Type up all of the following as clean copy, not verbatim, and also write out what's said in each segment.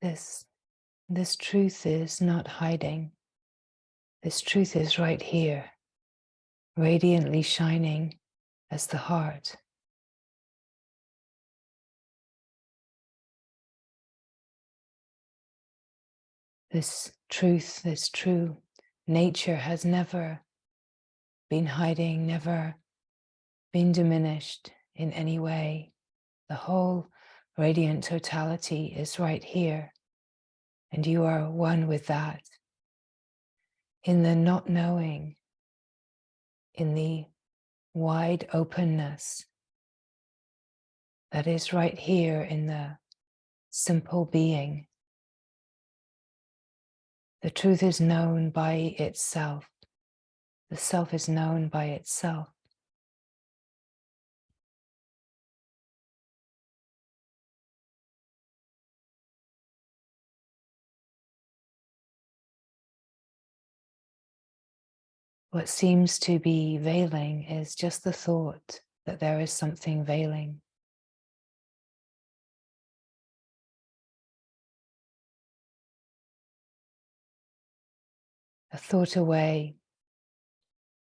This truth is not hiding. This truth is right here, radiantly shining as the heart. This truth, this true nature has never been hiding, never been diminished in any way. The whole radiant totality is right here, and you are one with that. In the not knowing, in the wide openness that is right here in the simple being. The truth is known by itself. The self is known by itself. What seems to be veiling is just the thought that there is something veiling. A thought away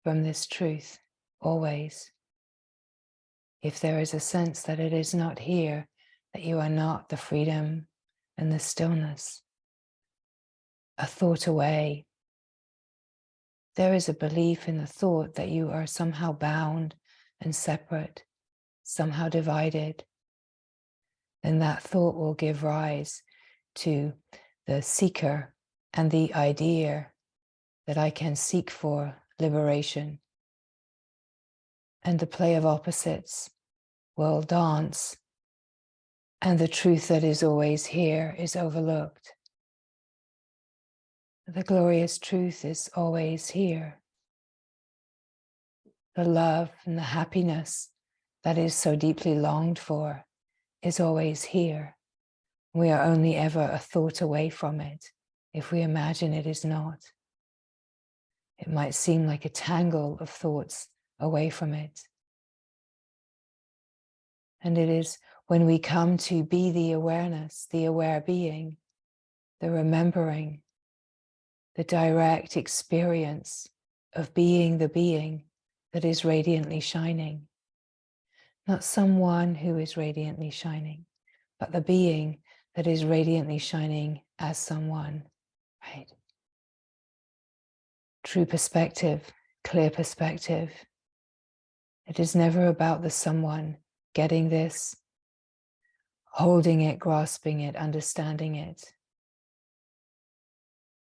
from this truth, always. If there is a sense that it is not here, that you are not the freedom and the stillness, a thought away. There is a belief in the thought that you are somehow bound and separate, somehow divided, then that thought will give rise to the seeker and the idea that I can seek for liberation. And the play of opposites will dance, and the truth that is always here is overlooked. The glorious truth is always here. The love and the happiness that is so deeply longed for is always here. We are only ever a thought away from it if we imagine it is not. It might seem like a tangle of thoughts away from it. And it is when we come to be the awareness, the aware being, the remembering, the direct experience of being the being that is radiantly shining. Not someone who is radiantly shining, but the being that is radiantly shining as someone, right? True perspective, clear perspective. It is never about the someone getting this, holding it, grasping it, understanding it.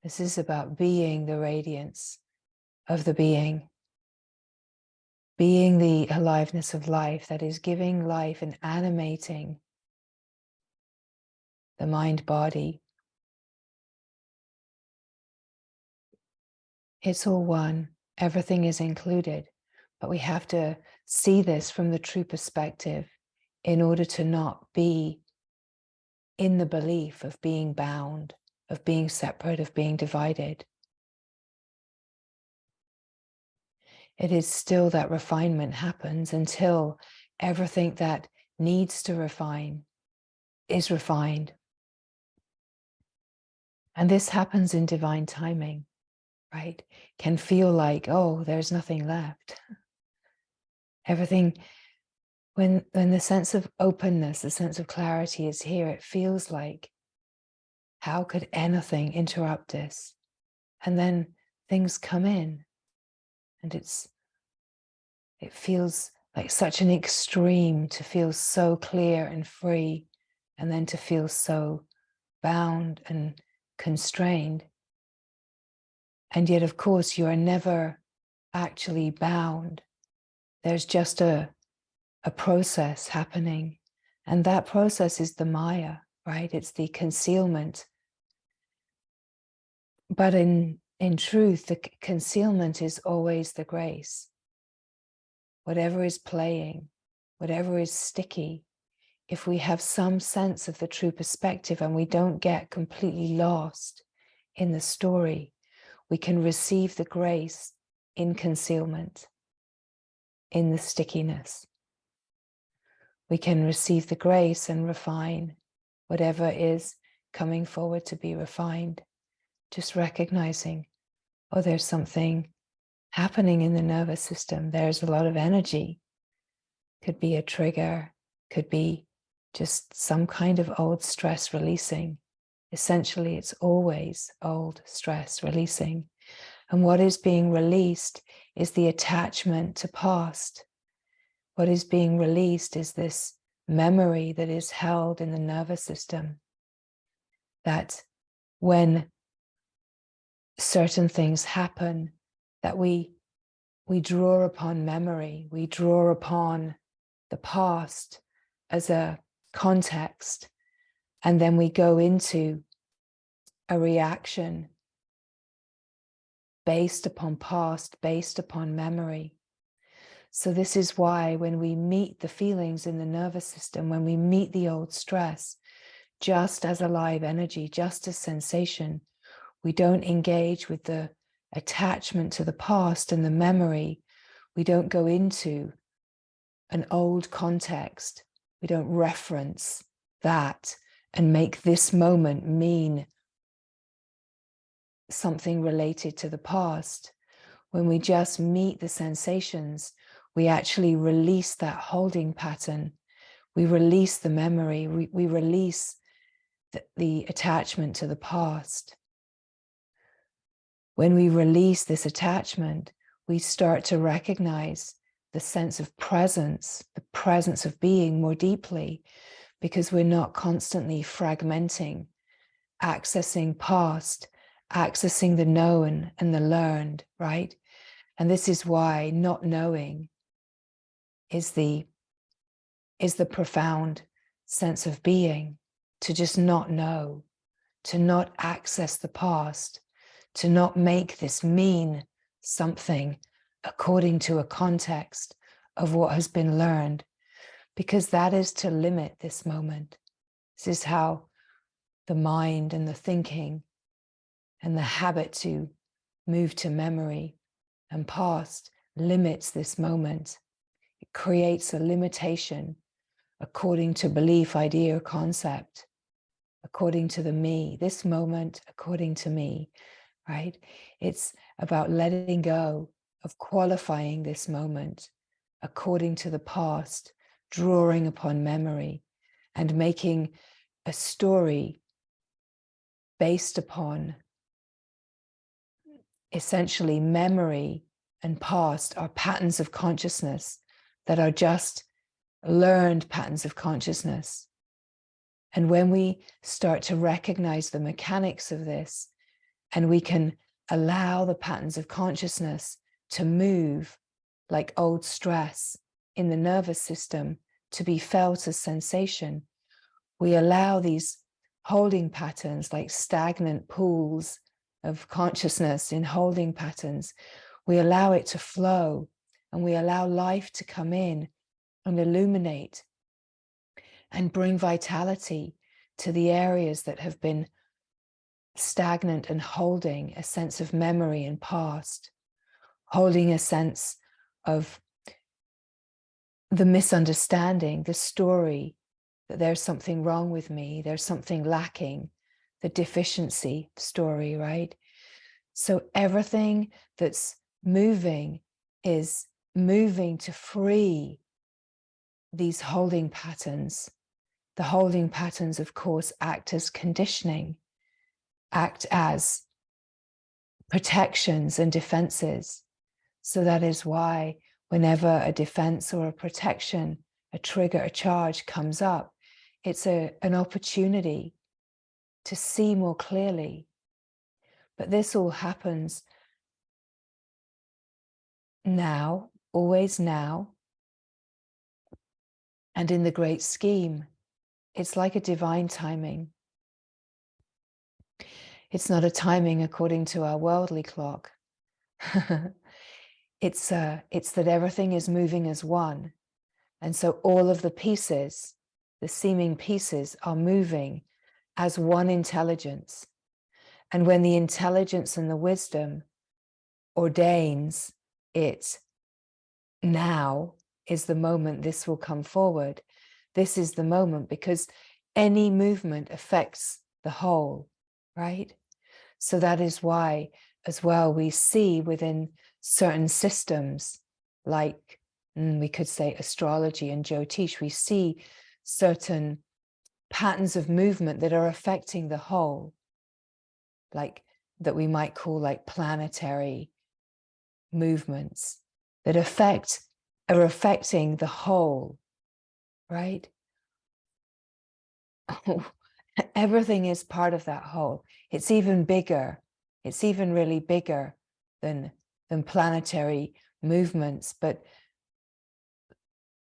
This is about being the radiance of the being the aliveness of life that is giving life and animating the mind-body. It's all one, everything is included, but we have to see this from the true perspective in order to not be in the belief of being bound, of being separate, of being divided. It is still that refinement happens until everything that needs to refine is refined. And this happens in divine timing, right? Can feel like, oh, there's nothing left. Everything, when the sense of openness, the sense of clarity is here, it feels like, how could anything interrupt this? And then things come in, and it feels like such an extreme to feel so clear and free, and then to feel so bound and constrained. And yet, of course, you are never actually bound. There's just a process happening. And that process is the Maya, right? It's the concealment. But in truth, the concealment is always the grace. Whatever is playing, whatever is sticky, if we have some sense of the true perspective and we don't get completely lost in the story, we can receive the grace in concealment, in the stickiness. We can receive the grace and refine whatever is coming forward to be refined. Just recognizing, oh, there's something happening in the nervous system. There's a lot of energy. Could be a trigger, could be just some kind of old stress releasing. Essentially, it's always old stress releasing. And what is being released is the attachment to past. What is being released is this memory that is held in the nervous system, that when certain things happen, that we draw upon memory, we draw upon the past as a context, and then we go into a reaction based upon past, based upon memory. So this is why when we meet the feelings in the nervous system, when we meet the old stress, just as a live energy, just as sensation, we don't engage with the attachment to the past and the memory. We don't go into an old context. We don't reference that and make this moment mean something related to the past. When we just meet the sensations, we actually release that holding pattern. We release the memory. We release the attachment to the past. When we release this attachment, we start to recognize the sense of presence, the presence of being more deeply, because we're not constantly fragmenting, accessing past, accessing the known and the learned, right? And this is why not knowing is the profound sense of being, to just not know, to not access the past, to not make this mean something according to a context of what has been learned, because that is to limit this moment. This is how the mind and the thinking and the habit to move to memory and past limits this moment. It creates a limitation according to belief, idea, or concept, according to the me, this moment, according to me, right? It's about letting go of qualifying this moment according to the past, drawing upon memory, and making a story based upon essentially memory and past are patterns of consciousness that are just learned patterns of consciousness. And when we start to recognize the mechanics of this, and we can allow the patterns of consciousness to move like old stress in the nervous system to be felt as sensation, we allow these holding patterns like stagnant pools of consciousness in holding patterns, we allow it to flow, and we allow life to come in and illuminate and bring vitality to the areas that have been stagnant and holding a sense of memory and past, holding a sense of the misunderstanding, the story that there's something wrong with me, there's something lacking, the deficiency story, right? So everything that's moving is moving to free these holding patterns. The holding patterns, of course, act as conditioning, act as protections and defenses. So that is why whenever a defense or a protection, a trigger, a charge comes up, it's an opportunity to see more clearly. But this all happens now, always now. And in the great scheme, it's like a divine timing. It's not a timing according to our worldly clock. It's that everything is moving as one. And so all of the pieces, the seeming pieces, are moving as one intelligence. And when the intelligence and the wisdom ordains it, now is the moment this will come forward. This is the moment, because any movement affects the whole, right? So that is why, as well, we see within certain systems, like we could say astrology and Jyotish, we see certain patterns of movement that are affecting the whole, like that we might call like planetary movements that are affecting the whole, right? Everything is part of that whole. It's even bigger. It's even really bigger than planetary movements. But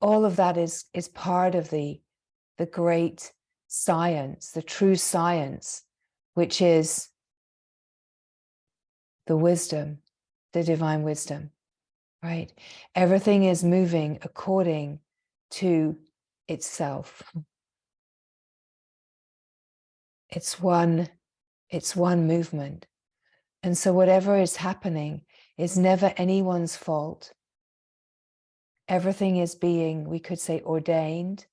all of that is part of the great science, the true science, which is the wisdom, the divine wisdom, right? Everything is moving according to itself. It's one movement. And so whatever is happening is never anyone's fault. Everything is being, we could say, ordained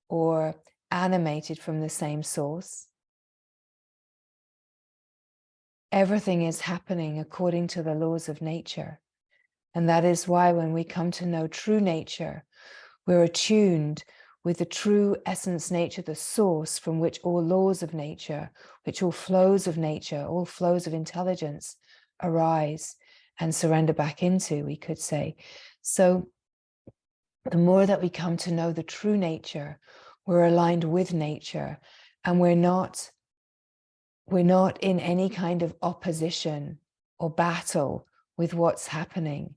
or animated from the same source. Everything is happening according to the laws of nature. And that is why when we come to know true nature, we're attuned with the true essence nature, the source from which all laws of nature, which all flows of nature, all flows of intelligence arise and surrender back into, we could say. So the more that we come to know the true nature, we're aligned with nature, and we're not in any kind of opposition or battle with what's happening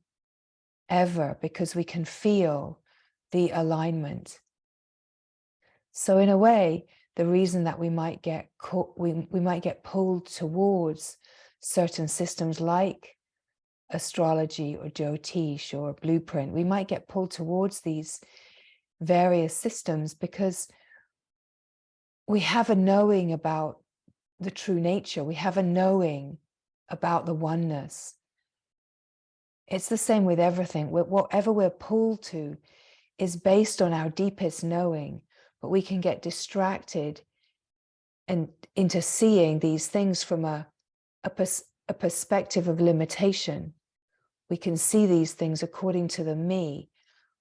ever, because we can feel the alignment. So in a way, the reason that we might get we might get pulled towards certain systems like astrology or Jyotish or blueprint, we might get pulled towards these various systems because we have a knowing about the true nature. We have a knowing about the oneness. It's the same with everything. Whatever we're pulled to is based on our deepest knowing, but we can get distracted and into seeing these things from a perspective of limitation. We can see these things according to the me,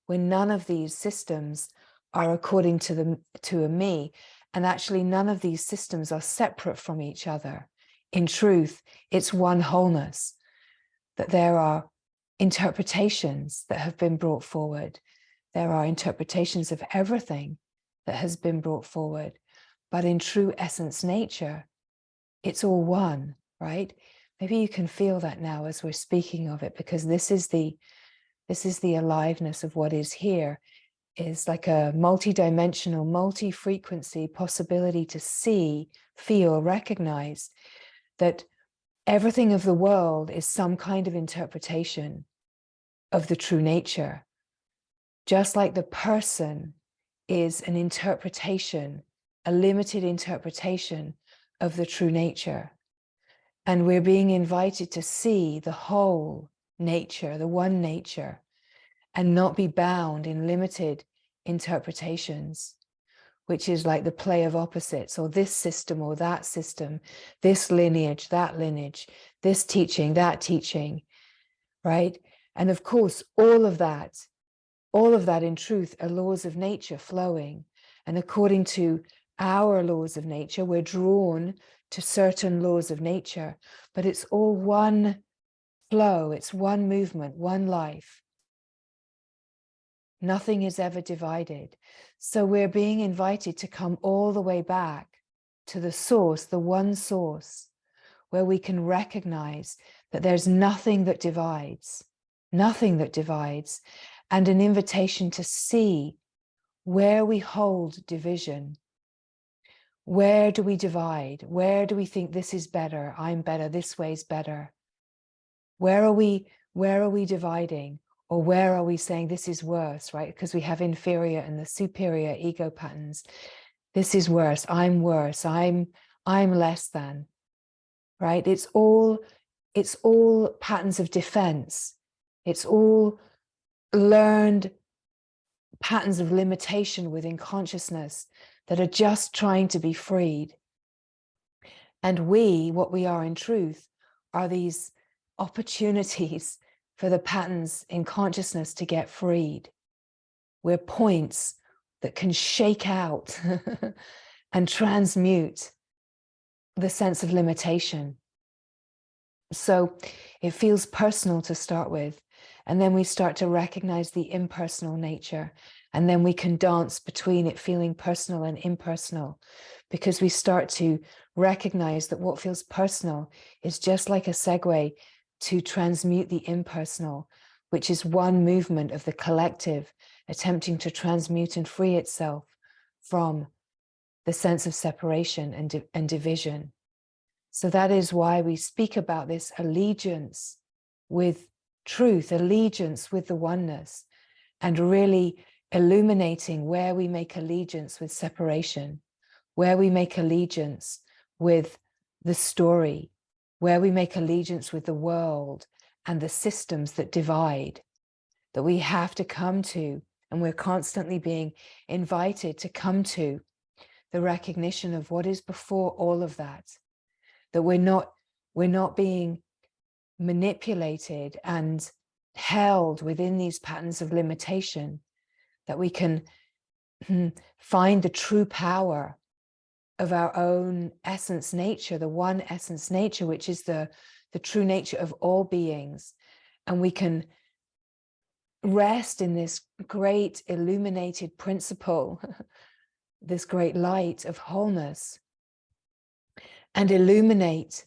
when none of these systems are according to a me. And actually, none of these systems are separate from each other. In truth, it's one wholeness, that there are interpretations that have been brought forward. There are interpretations of everything that has been brought forward. But in true essence nature, it's all one, right? Maybe you can feel that now as we're speaking of it, because this is the aliveness of what is here, is like a multi-dimensional, multi-frequency possibility to see, feel, recognize that everything of the world is some kind of interpretation of the true nature. Just like the person is an interpretation, a limited interpretation of the true nature. And we're being invited to see the whole nature, the one nature, and not be bound in limited interpretations, which is like the play of opposites, or this system or that system, this lineage, that lineage, this teaching, that teaching, right? And of course, all of that in truth are laws of nature flowing. And according to our laws of nature, we're drawn to certain laws of nature, but it's all one flow, it's one movement, one life. Nothing is ever divided. So we're being invited to come all the way back to the source, the one source, where we can recognize that there's nothing that divides, and an invitation to see where we hold division. Where do we divide? Where do we think this is better? I'm better, this way's better. Where are we dividing? Or where are we saying this is worse, right? Because we have inferior and the superior ego patterns. This is worse, I'm less than, right? It's all patterns of defense. It's all learned patterns of limitation within consciousness that are just trying to be freed. And what we are in truth, are these opportunities for the patterns in consciousness to get freed. We're points that can shake out and transmute the sense of limitation. So it feels personal to start with. And then we start to recognize the impersonal nature. And then we can dance between it feeling personal and impersonal, because we start to recognize that what feels personal is just like a segue to transmute the impersonal, which is one movement of the collective attempting to transmute and free itself from the sense of separation and division. So that is why we speak about this allegiance with truth, allegiance with the oneness, and really illuminating where we make allegiance with separation, where we make allegiance with the story, where we make allegiance with the world and the systems that divide, that we have to come to, and we're constantly being invited to come to the recognition of what is before all of that, that we're not being manipulated and held within these patterns of limitation, that we can find the true power of our own essence nature, the one essence nature, which is the true nature of all beings. And we can rest in this great illuminated principle, this great light of wholeness, and illuminate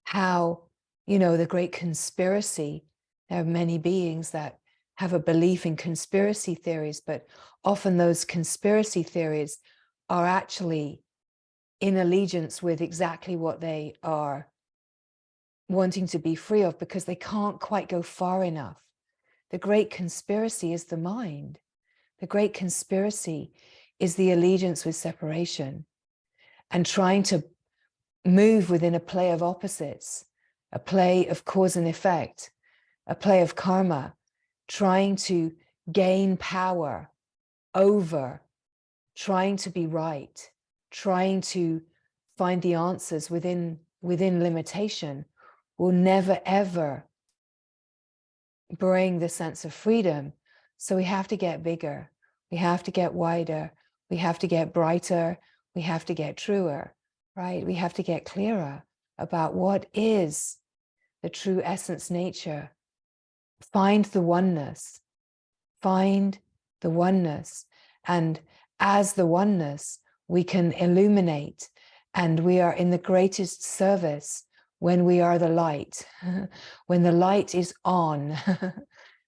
how, the great conspiracy. There are many beings that have a belief in conspiracy theories, but often those conspiracy theories are actually in allegiance with exactly what they are wanting to be free of, because they can't quite go far enough. The great conspiracy is the mind. The great conspiracy is the allegiance with separation and trying to move within a play of opposites, a play of cause and effect, a play of karma, trying to gain power over, trying to be right, trying to find the answers within limitation, will never, ever bring the sense of freedom. So we have to get bigger. We have to get wider. We have to get brighter. We have to get truer, right? We have to get clearer about what is the true essence nature. Find the oneness. Find the oneness. And as the oneness, we can illuminate, and we are in the greatest service when we are the light, when the light is on,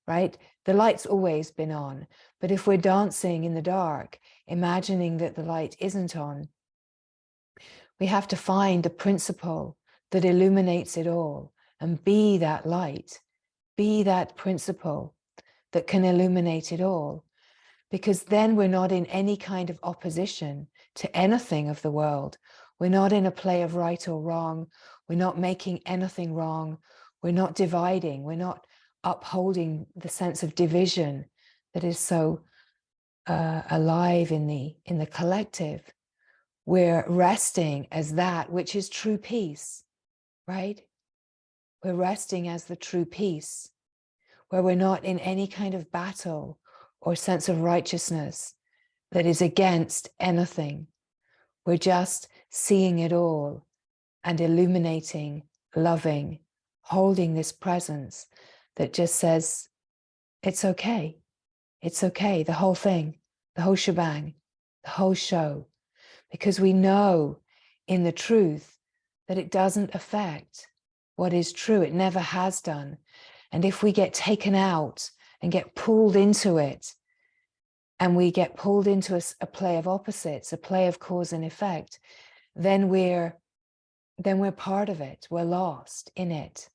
right? The light's always been on, but if we're dancing in the dark, imagining that the light isn't on, we have to find the principle that illuminates it all and be that light, be that principle that can illuminate it all. Because then we're not in any kind of opposition to anything of the world. We're not in a play of right or wrong. We're not making anything wrong. We're not dividing. We're not upholding the sense of division that is so alive in the collective. We're resting as that which is true peace, right? We're resting as the true peace, where we're not in any kind of battle or sense of righteousness that is against anything. We're just seeing it all and illuminating, loving, holding this presence that just says, it's okay. It's okay. The whole thing, the whole shebang, the whole show, because we know in the truth that it doesn't affect what is true. It never has done. And if we get taken out and get pulled into it, and we get pulled into a play of opposites, a play of cause and effect, then we're part of it. We're lost in it,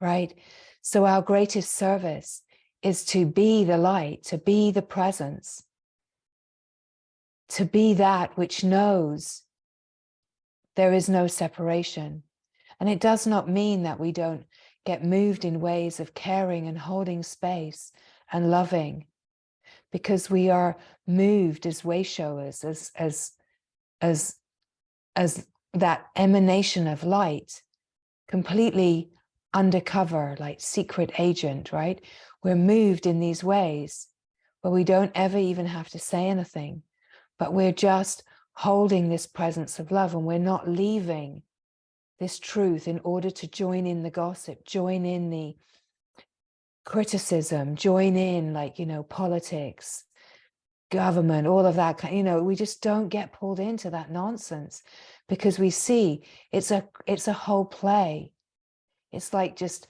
right? So our greatest service is to be the light, to be the presence, to be that which knows there is no separation. And it does not mean that we don't get moved in ways of caring and holding space and loving, because we are moved as way showers, as that emanation of light, completely undercover, like secret agent, right? We're moved in these ways, but we don't ever even have to say anything, but we're just holding this presence of love, and we're not leaving this truth in order to join in the gossip, join in the criticism, join in, like, politics, government, all of that, we just don't get pulled into that nonsense, because we see it's a whole play. It's like just,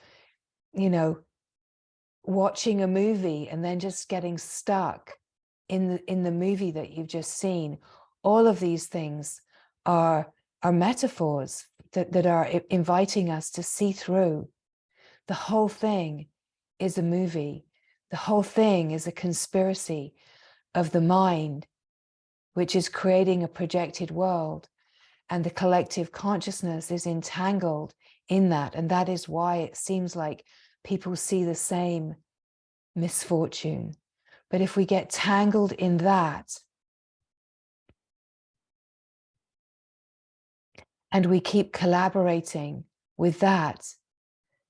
watching a movie and then just getting stuck in the movie that you've just seen. All of these things are metaphors that are inviting us to see through. The whole thing is a movie. The whole thing is a conspiracy of the mind, which is creating a projected world, and the collective consciousness is entangled in that. And that is why it seems like people see the same misfortune. But if we get tangled in that, and we keep collaborating with that,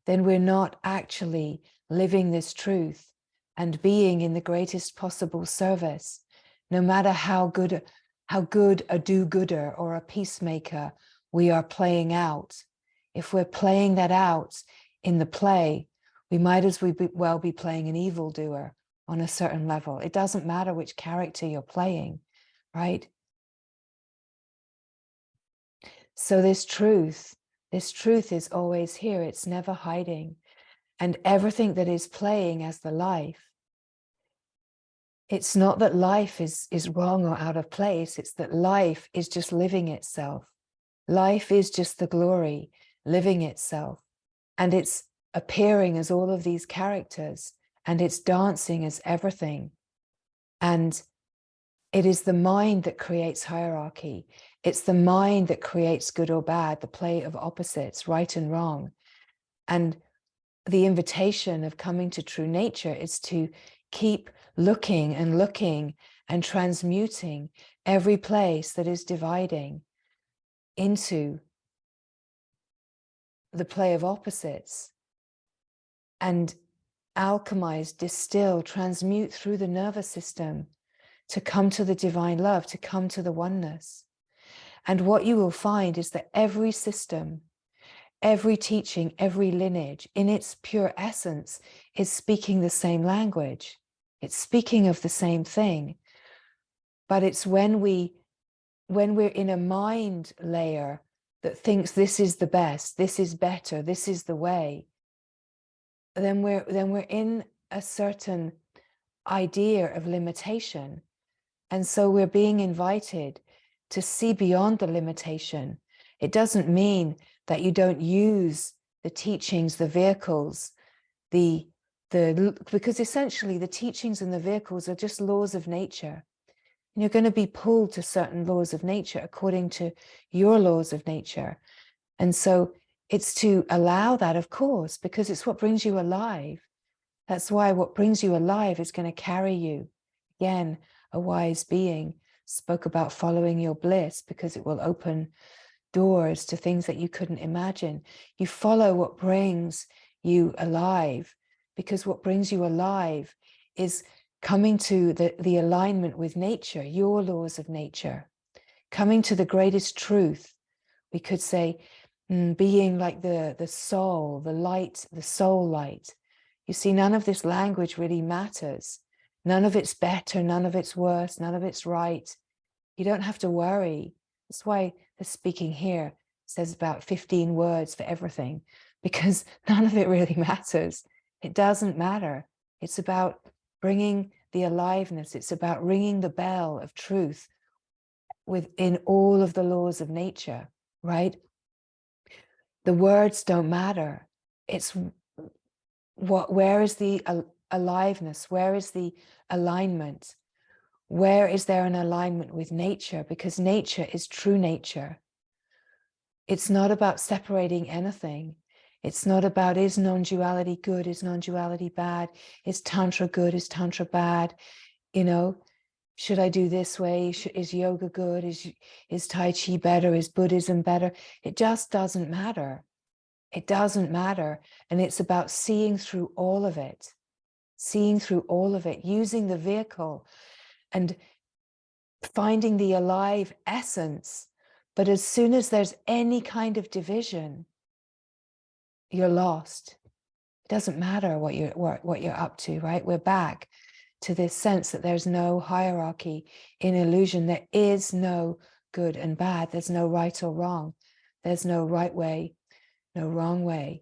then we're not actually living this truth and being in the greatest possible service, no matter how good a do-gooder or a peacemaker we are playing out. If we're playing that out in the play, we might as well be playing an evildoer on a certain level. It doesn't matter which character you're playing, right? So this truth is always here. It's never hiding. And everything that is playing as the life, it's not that life is wrong or out of place. It's that life is just living itself. Life is just the glory living itself. And it's appearing as all of these characters, and it's dancing as everything. And it is the mind that creates hierarchy. It's the mind that creates good or bad, the play of opposites, right and wrong. And the invitation of coming to true nature is to keep looking and transmuting every place that is dividing into the play of opposites, and alchemize, distill, transmute through the nervous system to come to the divine love, to come to the oneness. And what you will find is that every system, every teaching, every lineage, in its pure essence, is speaking the same language. It's speaking of the same thing. But it's when we're in a mind layer that thinks this is the best, this is better, this is the way, then we're in a certain idea of limitation. And so we're being invited to see beyond the limitation. It doesn't mean that you don't use the teachings, the vehicles, because essentially the teachings and the vehicles are just laws of nature. And you're going to be pulled to certain laws of nature according to your laws of nature. And so it's to allow that, of course, because it's what brings you alive. That's why what brings you alive is going to carry you. Again, a wise being spoke about following your bliss, because it will open doors to things that you couldn't imagine. You follow what brings you alive, because what brings you alive is coming to the alignment with nature, your laws of nature, coming to the greatest truth. We could say, being like the soul, the light, the soul light. You see, none of this language really matters. None of it's better, none of it's worse, none of it's right. You don't have to worry. That's why the speaking here says about 15 words for everything, because none of it really matters. It doesn't matter. It's about bringing the aliveness. It's about ringing the bell of truth within all of the laws of nature, right? The words don't matter. It's where is the aliveness? Where is the alignment? Where is there an alignment with nature? Because nature is true nature. It's not about separating anything. It's not about, is non-duality good? Is non-duality bad? Is Tantra good? Is Tantra bad? Should I do this way? Is yoga good? Is Tai Chi better? Is Buddhism better? It just doesn't matter. It doesn't matter. And it's about seeing through all of it, using the vehicle and finding the alive essence. But as soon as there's any kind of division, you're lost. It doesn't matter what you're up to, right? We're back to this sense that there's no hierarchy in illusion. There is no good and bad. There's no right or wrong. There's no right way, no wrong way.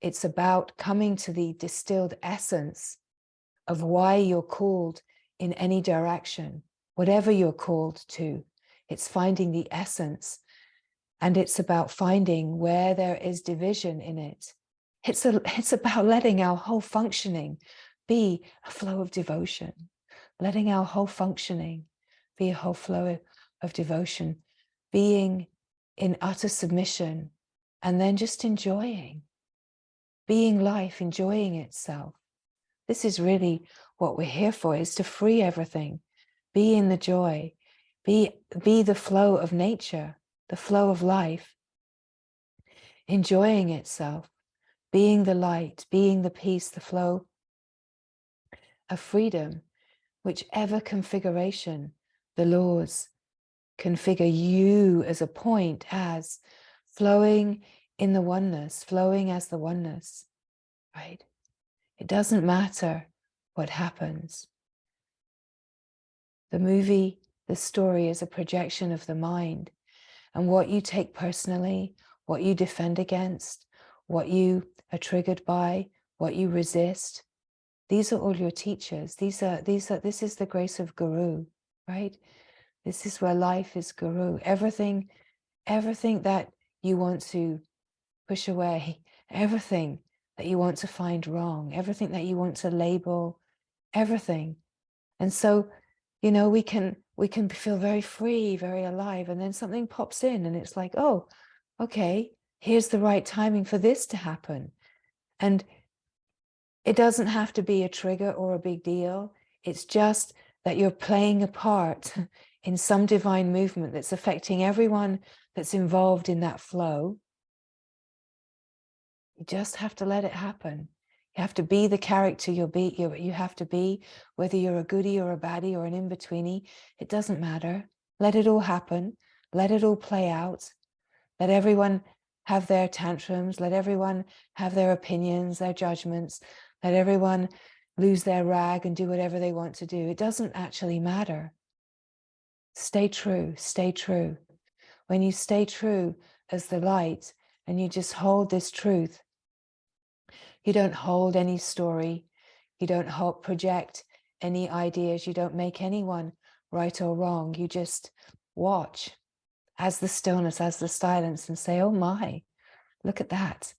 It's about coming to the distilled essence of why you're called in any direction, whatever you're called to. It's finding the essence, and it's about finding where there is division in it. It's about letting our whole functioning be a flow of devotion, letting our whole functioning be a whole flow of devotion, being in utter submission, and then just enjoying, being life, enjoying itself. This is really what we're here for, is to free everything, be in the joy, be the flow of nature, the flow of life, enjoying itself, being the light, being the peace, the flow of freedom, whichever configuration the laws configure you as a point, as flowing in the oneness, flowing as the oneness, right? It doesn't matter what happens. The movie, the story is a projection of the mind, and what you take personally, what you defend against, what you are triggered by, what you resist, these are all your teachers. This is the grace of Guru, right? This is where life is Guru. Everything that you want to push away, everything that you want to find wrong, everything that you want to label, everything. And so, we can feel very free, very alive, and then something pops in and it's like, oh, okay, here's the right timing for this to happen. And it doesn't have to be a trigger or a big deal. It's just that you're playing a part in some divine movement that's affecting everyone that's involved in that flow. You just have to let it happen. You have to be the character you have to be, whether you're a goodie or a baddie or an in-betweenie. It doesn't matter. Let it all happen. Let it all play out. Let everyone have their tantrums. Let everyone have their opinions, their judgments. Let everyone lose their rag and do whatever they want to do. It doesn't actually matter. Stay true, stay true. When you stay true as the light and you just hold this truth, you don't hold any story, you don't project any ideas, you don't make anyone right or wrong. You just watch as the stillness, as the silence, and say, oh my, look at that.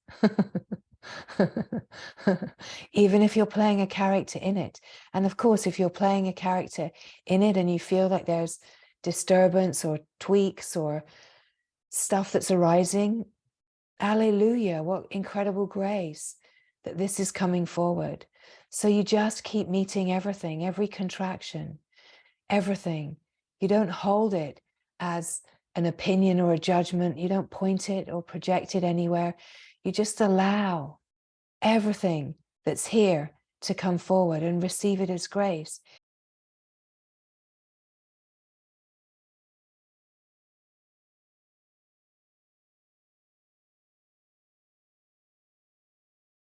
Even if you're playing a character in it. And of course, if you're playing a character in it and you feel like there's disturbance or tweaks or stuff that's arising, alleluia, what incredible grace that this is coming forward. So you just keep meeting everything, every contraction, everything. You don't hold it as an opinion or a judgment. You don't point it or project it anywhere. You just allow everything that's here to come forward and receive it as grace.